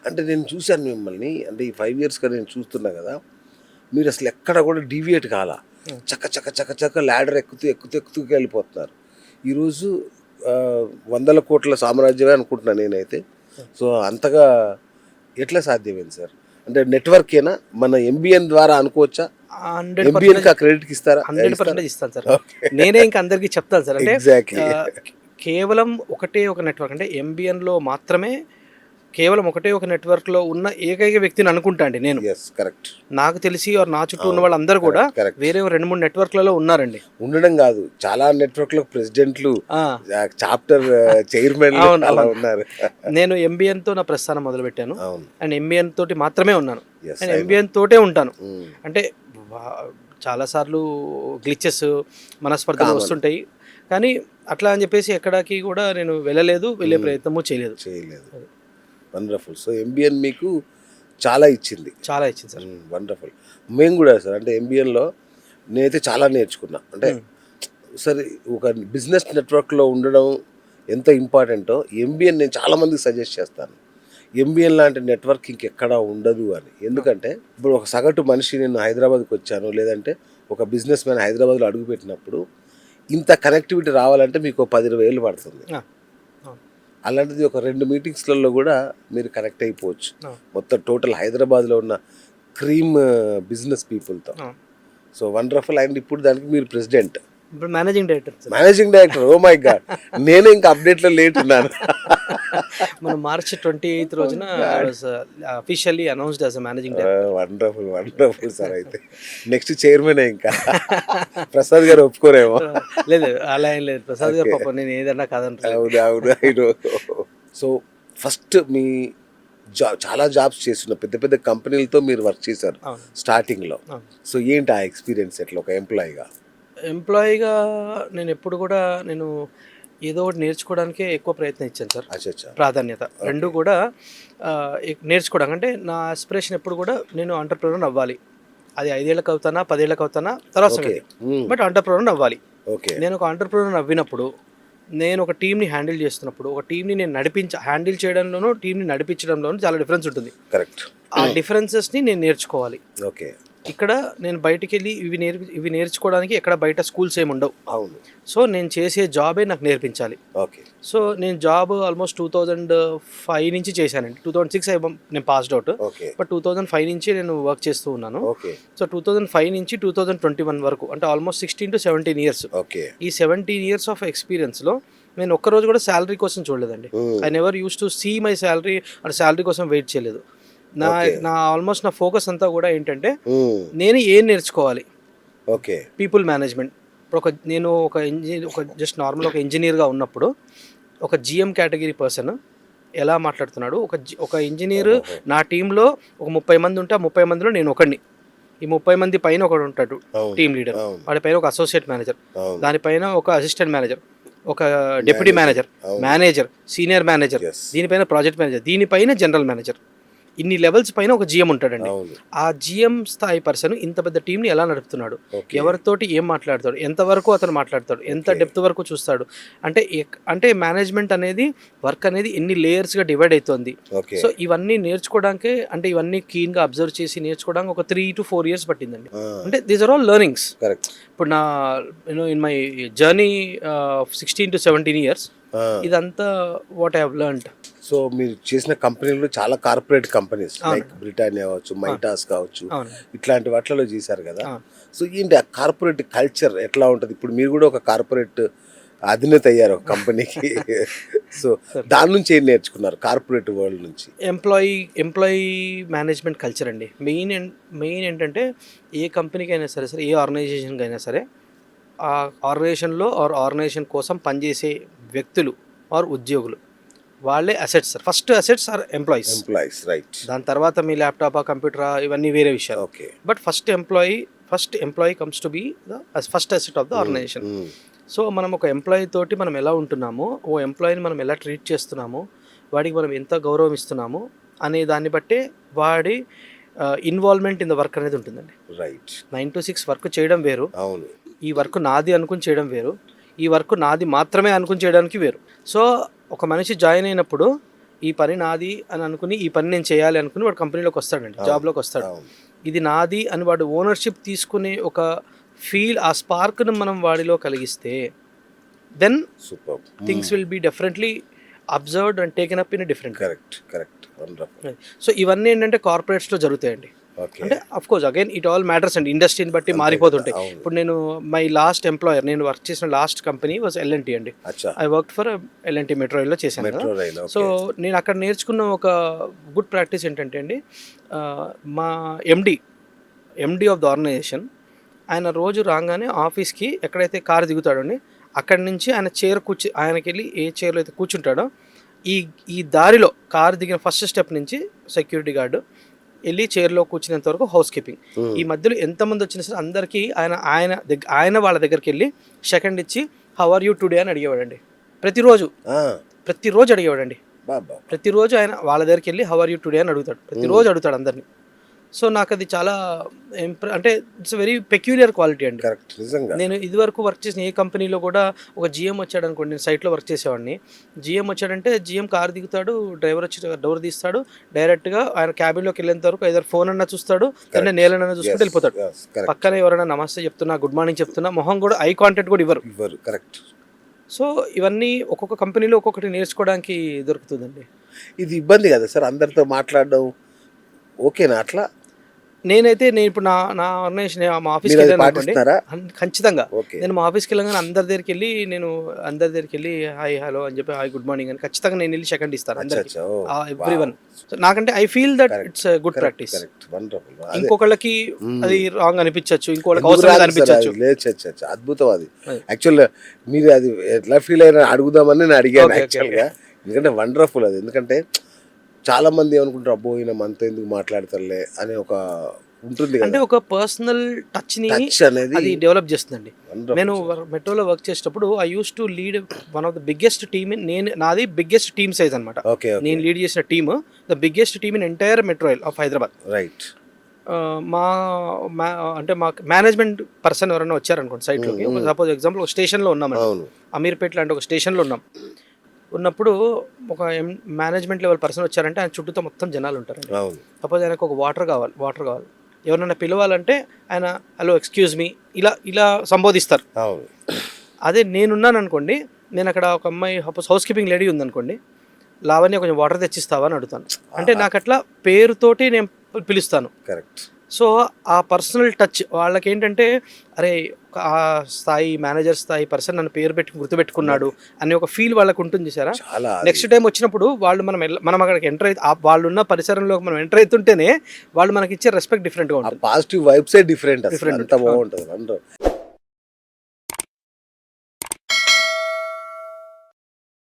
అంటే నేను చూశాను మిమ్మల్ని, అంటే ఈ 5 ఇయర్స్‌గా నేను చూస్తున్నా కదా! మీరు అసలు ఎక్కడ కూడా డీవియేట్ కాలా. చక చక చక చక ల్యాడర్ ఎక్కుతూ, ఎక్కుతూ, ఎక్కుతూ వెళ్ళిపోతున్నారు. ఈరోజు వందల కోట్ల సామ్రాజ్యమే అనుకుంటున్నా నేనైతే. సో, అంతగా ఎట్లా సాధ్యమైంది సార్? అంటే నెట్‌వర్కేనా? మన ఎంబీఎన్ ద్వారా అనుకోవచ్చా? 100% ఎంబీఎన్‌కి ఆ క్రెడిట్ ఇస్తారా? 100% ఇస్తాను సార్. ఓకే. నేనే ఇంక అందరికీ చెప్తాను సార్. అంటే ఎగ్జాక్ట్‌లీ. కేవలం ఒకటే ఒక నెట్వర్క్, అంటే ఎంబీఎన్‌లో మాత్రమే కేవలం ఒకటే ఒక నెట్వర్క్‌లో ఉన్న ఏకైక వ్యక్తిని అనుకుంటా అండి నేను. యెస్. కరెక్ట్. నాకు తెలిసి నా చుట్టూ ఉన్న వాళ్ళందరూ కూడా కరెక్ట్. వేరే 2, 3 నెట్వర్క్‌లలో ఉన్నారండి. ఉండడం గాదు. చాలా నెట్‌వర్క్‌లో ప్రెసిడెంట్లు, ఆ! చాప్టర్ చైర్మన్‌లు అవును. అలా అవును. ఉన్నారు. నేను ఎంబీఎన్‌తో నా ప్రస్థానం మొదలుపెట్టాను. అవును. అండ్ ఎంబీఎన్ తోటి మాత్రమే ఉన్నాను. యెస్. నేను ఎంబీఎన్ తోటే ఉంటాను. హ్మ్. అంటే వా చాలా సార్లు గ్లిచెస్, మనస్పర్ధలు కామన్. వస్తుంటాయి. కానీ అట్లా అని చెప్పేసి ఎక్కడికి కూడా నేను వెళ్ళలేదు. వెళ్ళే ప్రయత్నము చేయలేదు. చేయలేదు. వండర్‌ఫుల్. సో, ఎంబీఎన్ మీకు చాలా ఇచ్చింది. చాలా ఇచ్చింది సార్. వండర్‌ఫుల్. మేము గూడా సార్, అంటే ఎంబీఎన్‌లో నేనైతే చాలా నేర్చుకున్నా. అంటే సరే, ఒక బిజినెస్ నెట్వర్క్‌లో ఉండడం ఎంత ఇంపార్టెంటో ఎంబీఎన్ నేను చాలా మందికి సజెస్ట్ చేస్తాను. ఎంబీఎన్ లాంటి నెట్వర్క్ ఇంకెక్కడా ఉండదు అని. ఎందుకంటే ఇప్పుడు ఒక సగటు మనిషి, నేను హైదరాబాద్‌కి వచ్చాను, లేదంటే ఒక బిజినెస్ మ్యాన్ హైదరాబాద్‌లో అడుగుపెట్టినప్పుడు ఇంత కనెక్టివిటీ రావాలంటే మీకు 10, 20 ఏళ్ళు పడుతుంది. ఆ! అవును. అలాంటిది ఒక 2 మీటింగ్స్‌లలో కూడా మీరు కనెక్ట్ అయిపోవచ్చు. అవును. మొత్తం టోటల్ హైదరాబాద్‌లో ఉన్న క్రీమ్ బిజినెస్ పీపుల్‌తో. అవును. So, wonderful. అండ్ ఇప్పుడు దానికి మీరు ప్రెసిడెంట్. ఇప్పుడు managing director sir. Managing director. Oh my God! నేనే ఇంకా అప్డేట్‌లో లేట్ ఉన్నాను. మనం మార్చ్ 28 రోజున officially announced as a managing director. Wonderful. Wonderful sir. అయితే నెక్స్ట్ చైర్మనే ఇంకా. ప్రసాద్ గారు ఒప్పుకోరేమో. లేదు, అలా ఏం లేదు. ప్రసాద్ గారు ఓకే. పాపం నేను ఏదన్నా కాదంటారు. అవును. అవును. I know. సో, ఫస్ట్ మీ చాలా జాబ్స్ చేస్తున్న పెద్ద పెద్ద కంపెనీలతో మీరు వర్క్ చేశారు అవును. స్టార్టింగ్‌లో. అవును. సో, ఏంటి ఆ ఎక్స్‌పీరియన్స్ ఎట్లా ఒక ఎంప్లాయీగా? ఎంప్లాయీగా నేను ఎప్పుడు కూడా నేను ఏదో ఒకటి నేర్చుకోవడానికే ఎక్కువ ప్రయత్నం ఇచ్చాను సార్. అచ్చచ్చా! ప్రాధాన్యత. 2 కూడా నేర్చుకోవడం. అంటే నా ఆస్పిరేషన్ ఎప్పుడు కూడా నేను ఎంటర్‌ప్రెన్యూర్ అవ్వాలి. అది 5 ఏళ్ళకి అవుతానా, 10 ఏళ్ళకి అవుతానా తర్వాత ఓకే. సంగతి. బట్ ఎంటర్‌ప్రెన్యూర్ అవ్వాలి. ఓకే. నేను ఒక ఎంటర్‌ప్రెన్యూర్ అవ్వినప్పుడు, నేను ఒక టీమ్‌ని హ్యాండిల్ చేస్తున్నప్పుడు, ఒక టీమ్‌ని నేను హ్యాండిల్ చేయడంలోనూ, టీమ్‌ని నడిపించడంలోనూ చాలా డిఫరెన్స్ ఉంటుంది. కరెక్ట్. ఆ డిఫరెన్సెస్‌ని నేను నేర్చుకోవాలి. ఓకే. ఇక్కడ నేను బయటికెళ్ళి ఇవి నేర్చుకోవడానికి ఎక్కడ బయట స్కూల్స్ ఏమి ఉండవు. అవును. సో, నేను చేసే జాబే నాకు నేర్పించాలి. ఓకే. సో, నేను జాబ్ ఆల్మోస్ట్ 2005 నుంచి చేశానండి. 2006 నేను పాస్డ్ అవుట్. ఓకే. బట్ 2005 నుంచి నేను వర్క్ చేస్తూ ఉన్నాను. ఓకే. సో, 2005 నుంచి 2021 వరకు, అంటే ఆల్మోస్ట్ 16-17 ఇయర్స్. ఓకే. ఈ 17 ఇయర్స్ ఆఫ్ ఎక్స్పీరియన్స్‌లో నేను ఒక్కరోజు కూడా శాలరీ కోసం చూడలేదండి. I never use to see my salary, అంటే శాలరీ కోసం వెయిట్ చేయలేదు. నా నా ఆల్మోస్ట్ నా ఫోకస్ అంతా కూడా ఏంటంటే నేను ఏం నేర్చుకోవాలి. ఓకే. People management. ఇప్పుడు నేను జస్ట్ నార్మల్ ఒక ఇంజనీర్‌గా ఉన్నప్పుడు, ఒక జీఎం కేటగిరీ పర్సన్ ఎలా మాట్లాడుతున్నాడు, ఒక ఇంజనీర్ నా టీంలో ఒక 30 మంది ఉంటే, ఆ 30 మందిలో నేను ఒకడిని. ఈ 30 మంది పైన ఒకడు ఉంటాడు టీమ్ లీడర్. వాడి పైన ఒక అసోసియేట్ మేనేజర్, దానిపైన ఒక అసిస్టెంట్ మేనేజర్, ఒక డిప్యూటీ మేనేజర్, సీనియర్ మేనేజర్, దీనిపైన ప్రాజెక్ట్ మేనేజర్, దీనిపైన జనరల్ మేనేజర్. ఇన్ని లెవెల్స్ పైన ఒక జీఎం ఉంటాడండి. ఆ జీఎం స్థాయి పర్సన్ ఇంత పెద్ద టీంని ఎలా నడుపుతున్నాడు, ఎవరితోటి ఏం మాట్లాడతాడు, ఎంతవరకు అతను మాట్లాడతాడు, ఎంత డెప్త్ వరకు చూస్తాడు, అంటే మేనేజ్మెంట్ అనేది, వర్క్ అనేది ఎన్ని లేయర్స్గా డివైడ్ అవుతుంది. సో, ఇవన్నీ నేర్చుకోవడానికి, అంటే ఇవన్నీ క్లీన్గా అబ్జర్వ్ చేసి నేర్చుకోవడానికి ఒక 3 to 4 years పట్టిందండి. అంటే దీస్ ఆర్ ఆల్ లెర్నింగ్స్. ఇప్పుడు నా in my journey 16 to 17 years ఇదంతా what I have learned. So, మీరు చేసిన కంపెనీలు చాలా కార్పొరేట్ కంపెనీస్, లైక్ బ్రిటానియా కావచ్చు, మైటాస్ కావచ్చు, ఇట్లాంటి వాటిలో చేశారు కదా. సో, ఏంటి ఆ కార్పొరేట్ కల్చర్ ఎట్లా ఉంటుంది? ఇప్పుడు మీరు కూడా ఒక కార్పొరేట్ అధినేత అయ్యారు ఒక కంపెనీకి. సో, దాని నుంచి ఏం నేర్చుకున్నారు కార్పొరేట్ వరల్డ్ నుంచి? ఎంప్లాయీ మేనేజ్మెంట్ కల్చర్ అండి. మెయిన్ ఏంటంటే, ఏ కంపెనీకి అయినా సరే, ఏ ఆర్గనైజేషన్కి అయినా సరే, ఆ ఆర్గనైజేషన్లో ఆర్గనైజేషన్ కోసం పనిచేసే వ్యక్తులు ఆర్ ఉద్యోగులు, వాళ్ళే assets sir. First assets are employees. Right. దాని తర్వాత మీ ల్యాప్టాప్, కంప్యూటరా, ఇవన్నీ వేరే విషయాలు. Okay. But first employee comes to be the first asset of the organization. So, మనం ఒక ఎంప్లాయీ తోటి మనం ఎలా ఉంటున్నామో, ఓ ఎంప్లాయీని మనం ఎలా ట్రీట్ చేస్తున్నామో, వాడికి మనం ఎంత గౌరవం ఇస్తున్నామో అనే దాన్ని బట్టే వాడి ఇన్వాల్వ్మెంట్ ఇన్ ద వర్క్ అనేది ఉంటుందండి. రైట్. 9 to 6 వర్క్ చేయడం వేరు, అవును, ఈ వర్క్ నాది అనుకుని చేయడం వేరు, ఈ వర్క్ నాది మాత్రమే అనుకుని చేయడానికి వేరు. సో, ఒక మనిషి జాయిన్ అయినప్పుడు ఈ పని నాది అని అనుకుని ఈ పని నేను చేయాలి అనుకుని వాడు కంపెనీలోకి వస్తాడండి, జాబ్లోకి వస్తాడు. అవును. ఇది నాది అని వాడు ఓనర్షిప్ తీసుకునే ఒక ఫీల్, ఆ స్పార్క్ను మనం వాడిలో కలిగిస్తే then super. Things will be definitely observed and taken up in different. Correct wonderful. So ఇవన్నీ ఏంటంటే కార్పొరేట్స్లో జరుగుతాయండి. ఓకే. అంటే of course again it all matters అండి, ఇండస్ట్రీని బట్టి మారిపోతుంటాయి. అవును. ఇప్పుడు నేను మై లాస్ట్ ఎంప్లాయర్, నేను వర్క్ చేసిన లాస్ట్ కంపెనీ వాజ్ L&T అండి. అచ్చా. I work for L&T metro రైల్లో చేశాను కదా. Metro rail. సో నేను అక్కడ నేర్చుకున్న ఒక గుడ్ ప్రాక్టీస్ ఏంటంటే అండి, మా ఎండి ఆఫ్ ద ఆర్గనైజేషన్, ఆయన రోజు రాగానే ఆఫీస్కి ఎక్కడైతే కారు దిగుతాడో అక్కడి నుంచి ఆయన చైర్ ఆయనకి వెళ్ళి ఏ చైర్లో అయితే కూర్చుంటాడో ఈ దారిలో కారు దిగిన ఫస్ట్ స్టెప్ నుంచి సెక్యూరిటీ గార్డు వెళ్ళి చైర్లో కూర్చునేంత వరకు హౌస్ కీపింగ్. ఈ మధ్యలో ఎంతమంది వచ్చినా సరే అందరికీ ఆయన వాళ్ళ దగ్గరికి వెళ్ళి సెకండ్ ఇచ్చి హౌ ఆర్ యూ టుడే అని అడిగేవాడండి. ప్రతిరోజు అడిగేవాడండి. ప్రతిరోజు ఆయన వాళ్ళ దగ్గరికి వెళ్ళి హౌ ఆర్ యూ టుడే అని అడుగుతాడు. ప్రతిరోజు అడుగుతాడు అందరినీ. సో నాకు అది చాలా అంటే ఇట్స్ వెరీ పెక్యూలియర్ క్వాలిటీ అండి. నేను ఇదివరకు వర్క్ చేసిన ఏ కంపెనీలో కూడా ఒక జీఎం వచ్చాడు అనుకోండి, నేను సైట్లో వర్క్ చేసేవాడిని. జీఎం వచ్చాడంటే జీఎం కార్ దిగుతాడు, డ్రైవర్ వచ్చి డోర్ తీస్తాడు, డైరెక్ట్గా ఆయన క్యాబిన్లోకి వెళ్ళేంత వరకు ఏదో ఫోన్ అన్నా చూస్తాడు, అంటే నేలన్నా చూసుకుంటూ వెళ్ళిపోతాడు. పక్కన ఎవరైనా నమస్తే చెప్తున్నా, గుడ్ మార్నింగ్ చెప్తున్నా, మొహం కూడా ఐ కాంటాక్ట్ కూడా ఇవ్వరు. కరెక్ట్. సో ఇవన్నీ ఒక్కొక్క కంపెనీలో ఒక్కొక్కటి నేర్చుకోవడానికి దొరుకుతుందండి. ఇది ఇబ్బంది కదా సార్ అందరితో మాట్లాడడం? ఓకేనా అట్లా? నేను ఇప్పుడు నా ఆర్గనైజేషన్ మా ఆఫీస్కి వెళ్ళాను అనుకోండి, ఖచ్చితంగా నేను మా ఆఫీస్కి వెళ్ళగానే అందరి దగ్గరికి వెళ్ళి హాయ్ హలో అని చెప్పి హాయ్ గుడ్ మార్నింగ్ అని ఖచ్చితంగా నేను వెళ్ళి సెకండ్ ఇస్తాను అందరికి, ఎవ్రీవన్. నాకంటే I feel that it's good practice. ఇంకొకళ్ళకి అది రాంగ్ అనిపించచ్చు, ఇంకొకళ్ళకి అవసరం అనిపించచ్చు. అద్భుతం అది. యాక్చువల్గా మీరు అది ఎట్లా ఫీల్ అయినా అడుగుదామని నేను అడిగాను యాక్చువల్గా. ఎందుకంటే వండర్ఫుల్ అది. ఎందుకంటే చాలా మంది ఏమనుకుంటారు, అబ్బో ఈయన మనతో ఎందుకు మాట్లాడతారులే అనే ఒక ఉంటుంది, అంటే ఒక పర్సనల్ టచ్ అనేది అది డెవలప్ చేస్తుందండి. నేను మెట్రోలో వర్క్ చేసేటప్పుడు I use to lead one of the biggest team. నాది బిగ్గెస్ట్ టీమ్ సైజ్ అనమాట. నేను లీడ్ చేసిన team the biggest team in entire metro rail of Hyderabad. Right. మా మేనేజ్మెంట్ పర్సన్ ఎవరైనా వచ్చారనుకోండి సైట్లోకి, సపోజ్ ఎగ్జాంపుల్ ఒక స్టేషన్లో ఉన్నామండి, అమీర్పేట్ లాంటి ఒక స్టేషన్లో ఉన్నప్పుడు ఒక మేనేజ్మెంట్ లెవెల్ పర్సన్ వచ్చారంటే ఆయన చుట్టూతో మొత్తం జనాలు ఉంటారండి. సపోజ్ ఆయనకు ఒక వాటర్ కావాలి, ఎవరైనా పిలవాలంటే ఆయన హలో ఎక్స్క్యూజ్ మీ ఇలా సంబోధిస్తారు. అదే నేనున్నాను అనుకోండి, నేను అక్కడ ఒక అమ్మాయి హౌస్ కీపింగ్ లేడీ ఉందనుకోండి, లావణ్య కొంచెం వాటర్ తెచ్చిస్తావా అని అడుగుతాను. అంటే నాకు అట్లా పేరుతోటి నేను పిలుస్తాను. కరెక్ట్. సో ఆ పర్సనల్ టచ్ వాళ్ళకి ఏంటంటే, అరే ఆ స్థాయి మేనేజర్ స్థాయి పర్సన్ నన్ను పేరు పెట్టి గుర్తుపెట్టుకున్నాడు అనే ఒక ఫీల్ వాళ్ళకు ఉంటుంది చూసారా. నెక్స్ట్ టైం వచ్చినప్పుడు వాళ్ళు మనం అక్కడికి ఎంటర్ అయితే వాళ్ళు ఉన్న పరిసరంలో మనం ఎంటర్ అవుతుంటేనే వాళ్ళు మనకి ఇచ్చే రెస్పెక్ట్ డిఫరెంట్గా ఉంటుంది. పాజిటివ్ వైబ్సే డిఫరెంట్. బాగుంటుంది.